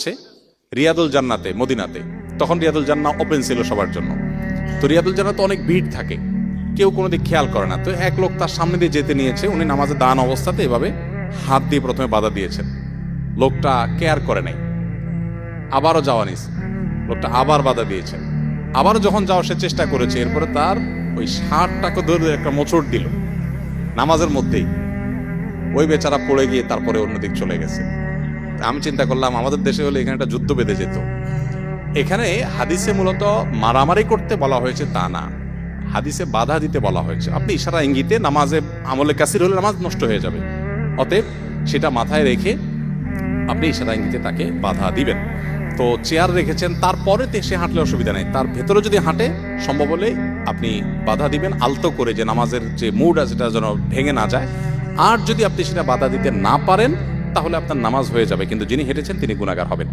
হচ্ছে রিয়াদুল জান্নাতে মদিনাতে। তখন রিয়াদুল জান্নাহ ওপেন ছিল সবার জন্য। তো রিয়াদুল জান্নাতে অনেক ভিড় থাকে, কেউ কোনো দিক খেয়াল করে না। তো এক লোক তার সামনে দিয়ে যেতে নিয়েছে, উনি নামাজে দান অবস্থাতে এভাবে হাত দিয়ে প্রথমে বাধা দিয়েছেন। লোকটা কেয়ার করে নাই, আবারও যাওয়া নিছে, লোকটা আবার বাধা দিয়েছেন, আবারও যখন যাওয়ার সে চেষ্টা করেছে, এরপরে তার ওই শার্টটাকে ধরে একটা মোচড় দিল নামাজের মধ্যেই। ওই বেচারা পড়ে গিয়ে তারপরে অন্যদিক চলে গেছে। আমি চিন্তা করলাম আমাদের দেশে হলে এখানে একটা যুদ্ধ বেঁধে যেত। এখানে হাদিসে মূলত মারামারি করতে বলা হয়েছে তা না, হাদিসে বাধা দিতে বলা হয়েছে। আপনি ইশারা ইঙ্গিতে নামাজে আমলে কাসির হলে নামাজ নষ্ট হয়ে যাবে, অতএব সেটা মাথায় রেখে আপনি ইশারা ইঙ্গিতে তাকে বাধা দিবেন। তো চেয়ার রেখেছেন, তারপরে সে হাঁটলে অসুবিধা নেই, তার ভেতরে যদি হাঁটে সম্ভব হলে আপনি বাধা দিবেন আলতো করে, যে নামাজের যে মুড আছে সেটা যেন ভেঙে না যায়। আর যদি আপনি সেটা বাধা দিতে না পারেন তাহলে আপনার নামাজ হয়ে যাবে, কিন্তু যিনি হেঁটেছেন তিনি গুনাহগার হবেন।